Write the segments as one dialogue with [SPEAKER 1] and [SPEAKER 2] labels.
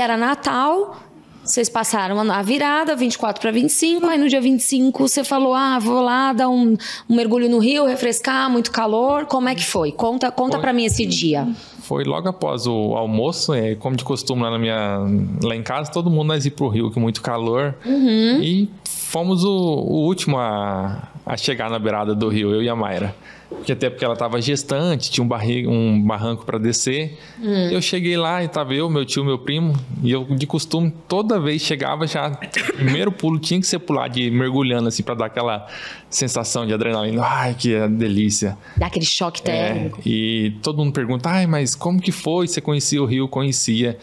[SPEAKER 1] era Natal, vocês passaram a virada, 24 para 25, aí no dia 25 você falou, vou lá dar um mergulho no rio, refrescar, muito calor. Como é que foi? Conta pra mim esse dia.
[SPEAKER 2] Foi logo após o almoço, como de costume lá em casa, todo mundo nós ir pro rio, com muito calor. E fomos o último a chegar na beirada do rio, eu e a Mayra. Até porque ela estava gestante, tinha um barranco para descer. Eu cheguei lá e estava eu, meu tio, meu primo. E eu, de costume, toda vez chegava já... Primeiro pulo tinha que ser pular de mergulhando, assim, para dar aquela sensação de adrenalina. Ai, que delícia.
[SPEAKER 1] Dá aquele choque térmico.
[SPEAKER 2] E todo mundo pergunta, mas como que foi? Você conhecia o rio? Conhecia.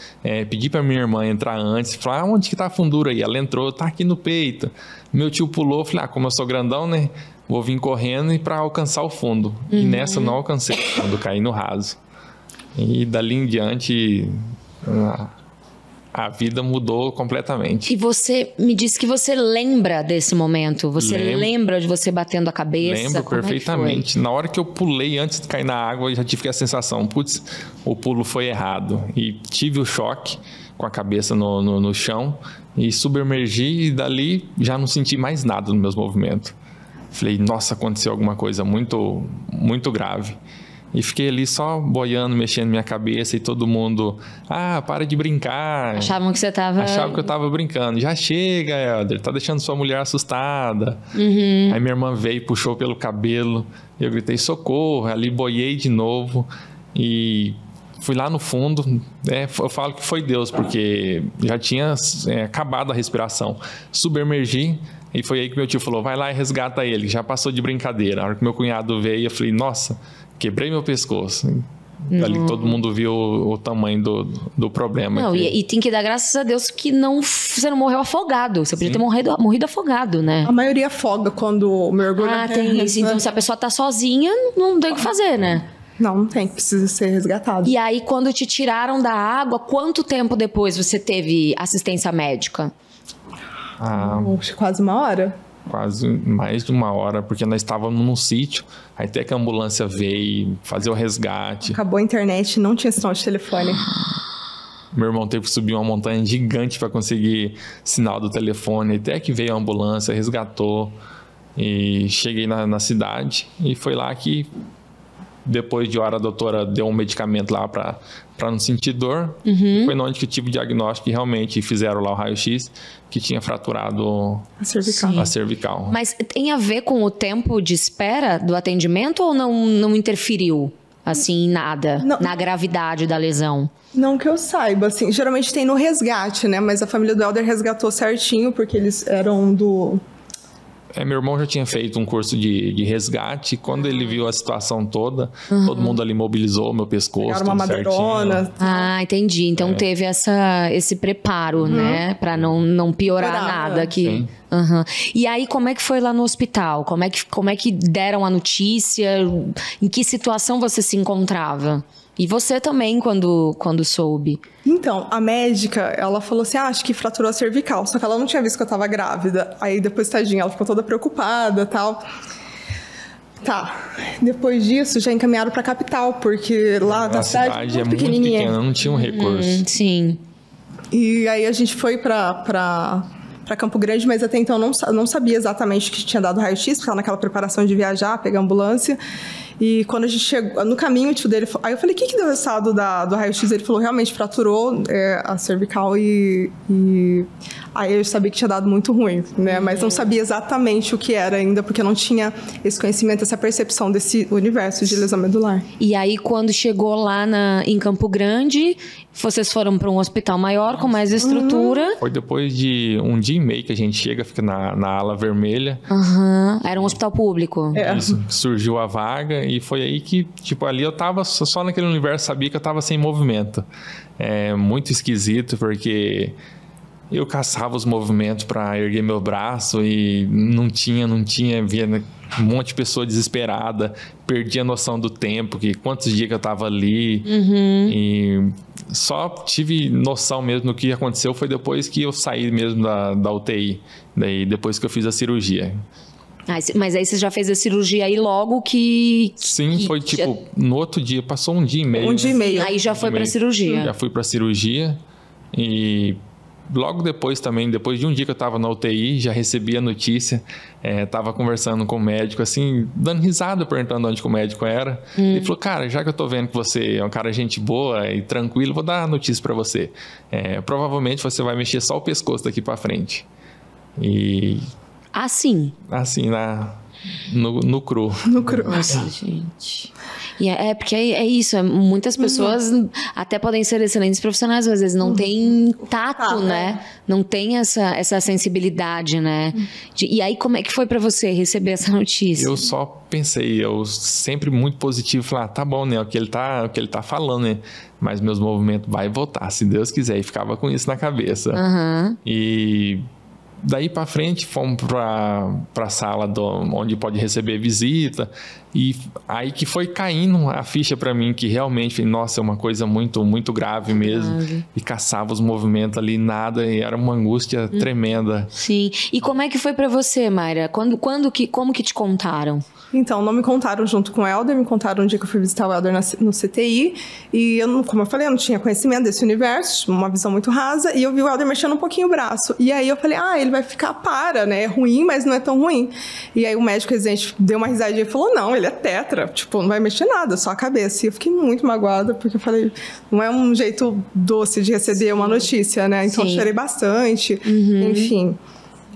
[SPEAKER 2] Pedi para minha irmã entrar antes. Falar, onde que tá a fundura aí? Ela entrou, tá aqui no peito. Meu tio pulou, falei, como eu sou grandão, né? Vou vir correndo para alcançar o fundo. E nessa eu não alcancei o fundo, caí no raso. E dali em diante, a vida mudou completamente.
[SPEAKER 1] E você me disse que você lembra desse momento? Você lembra de você batendo a cabeça?
[SPEAKER 2] Lembro perfeitamente. Na hora que eu pulei, antes de cair na água, eu já tive a sensação, putz, o pulo foi errado. E tive o choque com a cabeça no chão e submergi e dali já não senti mais nada nos meus movimentos. Falei, nossa, aconteceu alguma coisa muito, muito grave. E fiquei ali só boiando, mexendo minha cabeça e todo mundo, para de brincar.
[SPEAKER 1] Achavam que você tava...
[SPEAKER 2] Achavam que eu tava brincando. Já chega, Helder, tá deixando sua mulher assustada. Aí minha irmã veio e puxou pelo cabelo. Eu gritei, socorro. Ali boiei de novo e fui lá no fundo. Eu falo que foi Deus, porque já tinha acabado a respiração. Submergi. E foi aí que meu tio falou, vai lá e resgata ele, já passou de brincadeira. A hora que meu cunhado veio, eu falei, nossa, quebrei meu pescoço. Ali todo mundo viu o tamanho do problema.
[SPEAKER 1] Não, e tem que dar graças a Deus que você não morreu afogado. Você podia ter morrido afogado, né?
[SPEAKER 3] A maioria afoga quando mergulha.
[SPEAKER 1] Tem isso. Então, se a pessoa tá sozinha, não tem o que fazer, né?
[SPEAKER 3] Não tem, precisa ser resgatado.
[SPEAKER 1] E aí, quando te tiraram da água, quanto tempo depois você teve assistência médica?
[SPEAKER 3] Quase 1 hora.
[SPEAKER 2] Quase mais de 1 hora, porque nós estávamos num sítio, aí até que a ambulância veio fazer o resgate.
[SPEAKER 3] Acabou a internet, não tinha sinal de telefone.
[SPEAKER 2] Meu irmão teve que subir uma montanha gigante para conseguir sinal do telefone, até que veio a ambulância, resgatou, e cheguei na cidade, e foi lá que, depois de hora, a doutora deu um medicamento lá para não sentir dor. Foi onde que eu tive o diagnóstico e realmente fizeram lá o raio-x que tinha fraturado a cervical.
[SPEAKER 1] Mas tem a ver com o tempo de espera do atendimento ou não interferiu, assim, em nada, na gravidade da lesão?
[SPEAKER 3] Não que eu saiba, assim, geralmente tem no resgate, né? Mas a família do Helder resgatou certinho, porque eles eram do...
[SPEAKER 2] Meu irmão já tinha feito um curso de resgate. Quando ele viu a situação toda, todo mundo ali mobilizou meu pescoço.
[SPEAKER 3] Pegaram uma madeirona.
[SPEAKER 1] Entendi. Então teve esse preparo, né? Pra não piorar nada aqui. E aí, como é que foi lá no hospital? Como é que deram a notícia? Em que situação você se encontrava? E você também, quando soube?
[SPEAKER 3] Então, a médica, ela falou assim, acho que fraturou a cervical. Só que ela não tinha visto que eu tava grávida. Aí, depois, tadinha, ela ficou toda preocupada e tal. Depois disso, já encaminharam pra capital, porque lá na cidade
[SPEAKER 2] é muito pequena, não tinha um recurso.
[SPEAKER 1] Sim.
[SPEAKER 3] E aí, a gente foi pra Campo Grande, mas até então não sabia exatamente o que tinha dado raio-x, porque estava naquela preparação de viajar, pegar a ambulância. E quando a gente chegou, no caminho, o tio dele... Aí eu falei, o que deu o resultado do raio-x? Ele falou, realmente fraturou a cervical e... Aí eu sabia que tinha dado muito ruim, né? Mas não sabia exatamente o que era ainda, porque não tinha esse conhecimento, essa percepção desse universo de lesão medular.
[SPEAKER 1] E aí, quando chegou lá em Campo Grande, vocês foram para um hospital maior, com mais estrutura?
[SPEAKER 2] Foi depois de 1 dia e meio que a gente chega, fica na ala vermelha.
[SPEAKER 1] Era um hospital público.
[SPEAKER 2] Isso, surgiu a vaga e foi aí que, ali eu tava só naquele universo, sabia que eu tava sem movimento. Muito esquisito, porque eu caçava os movimentos para erguer meu braço e não tinha, via um monte de pessoa desesperada, perdi a noção do tempo, que quantos dias que eu estava ali, e só tive noção mesmo do que aconteceu foi depois que eu saí mesmo da UTI, daí depois que eu fiz a cirurgia.
[SPEAKER 1] Mas aí você já fez a cirurgia aí logo que...
[SPEAKER 2] Sim, foi no outro dia, passou 1 dia e meio.
[SPEAKER 3] 1 dia e meio.
[SPEAKER 1] Aí já foi para cirurgia.
[SPEAKER 2] Já fui para cirurgia. E logo depois também, depois de um dia que eu estava na UTI, já recebi a notícia, estava conversando com o médico, assim, dando risada, perguntando onde que o médico era. Ele falou, cara, já que eu tô vendo que você é um cara gente boa e tranquilo, vou dar a notícia para você. Provavelmente você vai mexer só o pescoço daqui para frente. E...
[SPEAKER 1] Assim?
[SPEAKER 2] Assim, no cru.
[SPEAKER 3] No cru.
[SPEAKER 1] Nossa, gente. E porque é isso, muitas pessoas até podem ser excelentes profissionais, mas às vezes não tem tato, né? Não tem essa sensibilidade, né? E aí, como é que foi pra você receber essa notícia?
[SPEAKER 2] Eu só pensei, eu sempre muito positivo, falar, tá bom, né? O que ele tá falando, né? Mas meus movimentos vai voltar, se Deus quiser. E ficava com isso na cabeça. E... daí para frente fomos para a sala onde pode receber visita, e aí que foi caindo a ficha para mim que realmente, nossa, é uma coisa muito, muito grave mesmo. E caçava os movimentos ali, nada, e era uma angústia tremenda.
[SPEAKER 1] Sim. E como é que foi para você, Mayra? Como que te contaram?
[SPEAKER 3] Então, não me contaram junto com o Helder, me contaram um dia que eu fui visitar o Helder no CTI, e eu, como eu falei, eu não tinha conhecimento desse universo, uma visão muito rasa, e eu vi o Helder mexendo um pouquinho o braço. E aí eu falei, ele vai ficar né? É ruim, mas não é tão ruim. E aí o médico residente deu uma risadinha e falou, não, ele é tetra, tipo, não vai mexer nada, só a cabeça. E eu fiquei muito magoada, porque eu falei, não é um jeito doce de receber uma notícia, né? Então eu chorei bastante, enfim...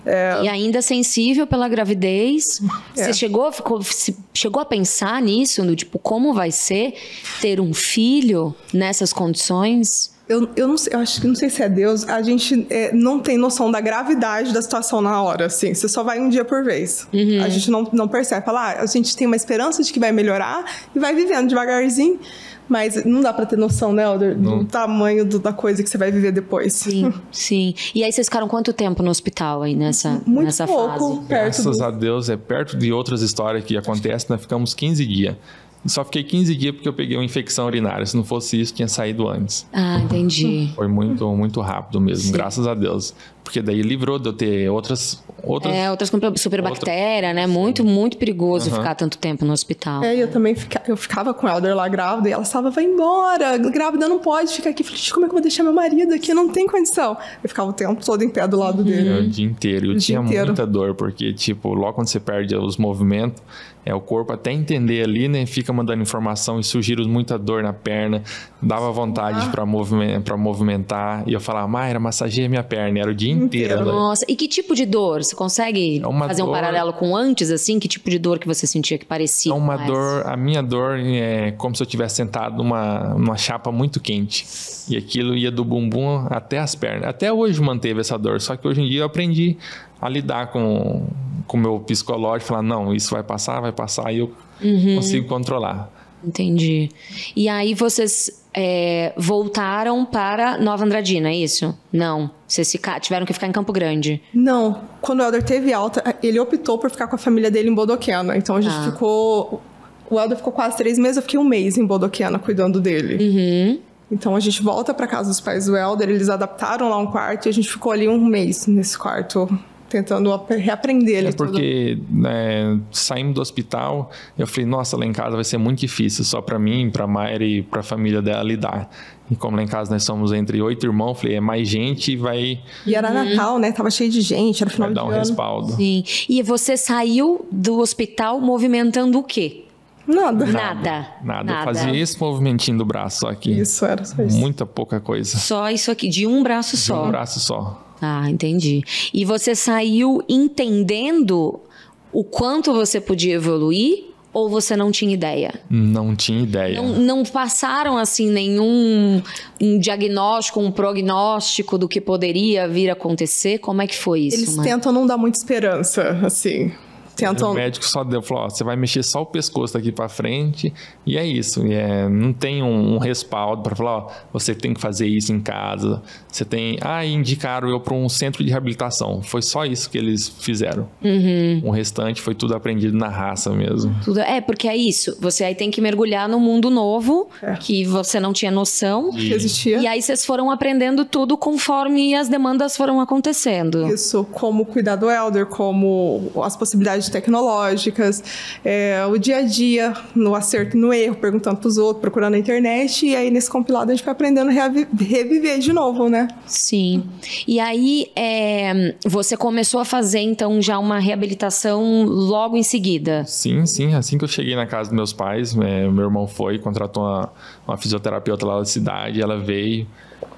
[SPEAKER 1] E ainda sensível pela gravidez. Você chegou a pensar nisso? No, tipo, como vai ser ter um filho nessas condições?
[SPEAKER 3] Eu não sei, não sei se é Deus, a gente não tem noção da gravidade da situação na hora, assim, você só vai um dia por vez. A gente não percebe, fala, a gente tem uma esperança de que vai melhorar e vai vivendo devagarzinho. Mas não dá pra ter noção, né, Helder, do tamanho da coisa que você vai viver depois.
[SPEAKER 1] Sim, sim. E aí vocês ficaram quanto tempo no hospital aí nessa
[SPEAKER 3] nessa
[SPEAKER 1] pouco,
[SPEAKER 3] fase?
[SPEAKER 2] Graças a Deus, perto de outras histórias que acontecem, nós ficamos 15 dias. Só fiquei 15 dias porque eu peguei uma infecção urinária. Se não fosse isso, tinha saído antes.
[SPEAKER 1] Ah, entendi.
[SPEAKER 2] Foi muito, muito rápido mesmo, graças a Deus. Porque daí livrou de eu ter outras com superbactéria, né? Muito, muito perigoso ficar tanto tempo no hospital.
[SPEAKER 3] Eu também eu ficava com o Helder lá grávida e ela estava, vai embora, grávida não pode ficar aqui. Eu falei, como é que eu vou deixar meu marido aqui? Não tem condição. Eu ficava o tempo todo em pé do lado dele.
[SPEAKER 2] O dia inteiro. Eu tinha muita dor, porque, tipo, logo quando você perde os movimentos, o corpo até entender ali, né? Fica mandando informação e surgiram muita dor na perna. Dava vontade para movimentar. E eu falava, Mayra, massageia minha perna. Era o dia inteiro.
[SPEAKER 1] Nossa, e que tipo de dor? Você consegue fazer um paralelo com antes, assim? Que tipo de dor que você sentia que parecia?
[SPEAKER 2] A minha dor é como se eu tivesse sentado numa chapa muito quente. E aquilo ia do bumbum até as pernas. Até hoje manteve essa dor. Só que hoje em dia eu aprendi a lidar com o meu psicológico. Falar, não, isso vai passar, e eu consigo controlar.
[SPEAKER 1] Entendi. E aí vocês voltaram para Nova Andradina, é isso? Não. Vocês tiveram que ficar em Campo Grande?
[SPEAKER 3] Não. Quando o Helder teve alta, ele optou por ficar com a família dele em Bodoquena. Então a gente ficou... O Helder ficou quase 3 meses, eu fiquei 1 mês em Bodoquena cuidando dele. Então a gente volta para casa dos pais do Helder, eles adaptaram lá um quarto e a gente ficou ali 1 mês nesse quarto, tentando reaprender ele.
[SPEAKER 2] Porque saindo do hospital, eu falei, nossa, lá em casa vai ser muito difícil, só para mim, para Mayra e para a família dela lidar. E como lá em casa nós somos entre 8 irmãos, falei, mais gente e vai...
[SPEAKER 3] E era Natal, né? Tava cheio de gente, era final de ano.
[SPEAKER 2] Vai dar um respaldo.
[SPEAKER 1] Sim. E você saiu do hospital movimentando o quê?
[SPEAKER 3] Nada.
[SPEAKER 2] Eu fazia esse movimentinho do braço só aqui.
[SPEAKER 3] Isso, era só isso.
[SPEAKER 2] Muita pouca coisa.
[SPEAKER 1] Só isso aqui, de um braço só?
[SPEAKER 2] De um braço só.
[SPEAKER 1] Ah, entendi. E você saiu entendendo o quanto você podia evoluir ou você não tinha ideia?
[SPEAKER 2] Não tinha ideia.
[SPEAKER 1] Não passaram, assim, nenhum diagnóstico, um prognóstico do que poderia vir a acontecer? Como é que foi isso?
[SPEAKER 3] Eles tentam não dar muita esperança, assim...
[SPEAKER 2] O médico só falou, você vai mexer só o pescoço daqui para frente e é isso. Não tem um respaldo para falar, você tem que fazer isso em casa. Você tem... indicaram eu para um centro de reabilitação. Foi só isso que eles fizeram. O restante foi tudo aprendido na raça mesmo.
[SPEAKER 1] Porque é isso. Você aí tem que mergulhar no mundo novo, que você não tinha noção.
[SPEAKER 3] Que existia.
[SPEAKER 1] E aí vocês foram aprendendo tudo conforme as demandas foram acontecendo.
[SPEAKER 3] Isso, como cuidar do Helder, como as possibilidades habilidades tecnológicas, o dia a dia, no acerto e no erro, perguntando para os outros, procurando na internet, e aí nesse compilado a gente vai aprendendo a reviver de novo, né?
[SPEAKER 1] Sim. E aí, você começou a fazer, então, já uma reabilitação logo em seguida?
[SPEAKER 2] Sim, sim. Assim que eu cheguei na casa dos meus pais, meu irmão contratou uma fisioterapeuta lá da cidade, ela veio,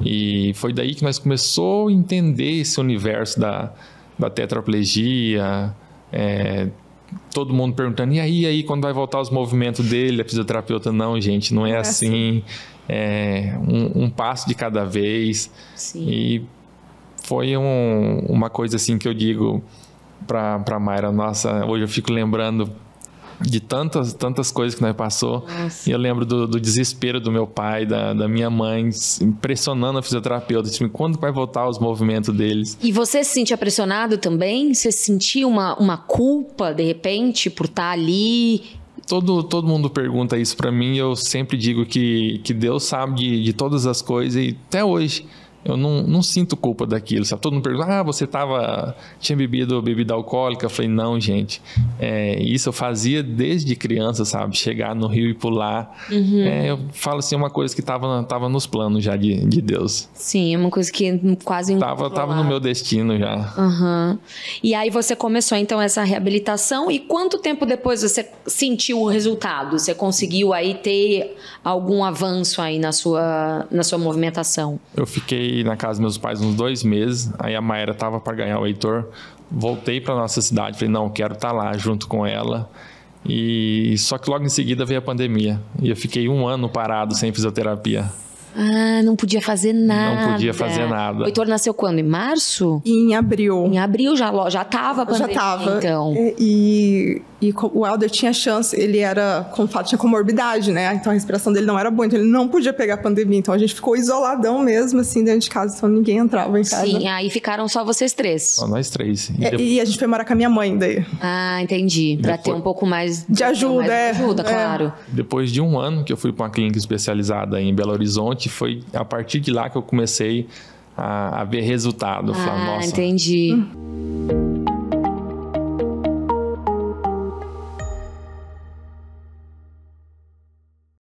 [SPEAKER 2] e foi daí que nós começamos a entender esse universo da tetraplegia, todo mundo perguntando, e aí, quando vai voltar os movimentos dele? A fisioterapeuta, não, gente, não é assim. Um passo de cada vez.
[SPEAKER 1] Sim.
[SPEAKER 2] E foi uma coisa assim que eu digo para Mayra, nossa, hoje eu fico lembrando de tantas coisas que nós passou.
[SPEAKER 1] Nossa.
[SPEAKER 2] E eu lembro do desespero do meu pai, da minha mãe, pressionando a fisioterapeuta, tipo, quando vai voltar os movimentos deles?
[SPEAKER 1] E você se sentia pressionado também? Você sentia uma culpa, de repente, por estar ali?
[SPEAKER 2] Todo mundo pergunta isso pra mim, e eu sempre digo que Deus sabe de todas as coisas, e até hoje eu não sinto culpa daquilo, sabe? Todo mundo pergunta, você tinha bebido bebida alcoólica? Eu falei, não, gente, isso eu fazia desde criança, sabe? Chegar no rio e pular. Eu falo assim, uma coisa que tava nos planos já de Deus.
[SPEAKER 1] Sim, é uma coisa que quase...
[SPEAKER 2] Tava no meu destino já.
[SPEAKER 1] Uhum. E aí você começou, então, essa reabilitação, e quanto tempo depois você sentiu o resultado? Você conseguiu aí ter algum avanço aí na sua movimentação?
[SPEAKER 2] Eu fiquei na casa dos meus pais uns 2 meses, aí a Mayra tava para ganhar o Heitor, voltei para nossa cidade, falei, não, quero estar lá junto com ela, e só que logo em seguida veio a pandemia, e eu fiquei 1 ano parado sem fisioterapia.
[SPEAKER 1] Não podia fazer nada.
[SPEAKER 2] Não podia fazer nada.
[SPEAKER 1] O Heitor nasceu quando? Em março?
[SPEAKER 3] Em abril.
[SPEAKER 1] Em abril já tava a pandemia,
[SPEAKER 3] já tava.
[SPEAKER 1] Então.
[SPEAKER 3] E o Helder tinha chance, ele tinha comorbidade, né? Então a respiração dele não era boa, então ele não podia pegar a pandemia. Então a gente ficou isoladão mesmo, assim, dentro de casa, então ninguém entrava em casa.
[SPEAKER 1] Sim, aí ficaram só vocês 3.
[SPEAKER 2] Só nós 3.
[SPEAKER 3] E a gente foi morar com a minha mãe daí.
[SPEAKER 1] Entendi. Pra ter um pouco mais
[SPEAKER 3] de ajuda.
[SPEAKER 1] Claro.
[SPEAKER 2] Depois de 1 ano que eu fui para uma clínica especializada em Belo Horizonte, foi a partir de lá que eu comecei a ver resultado. Falar, nossa,
[SPEAKER 1] entendi.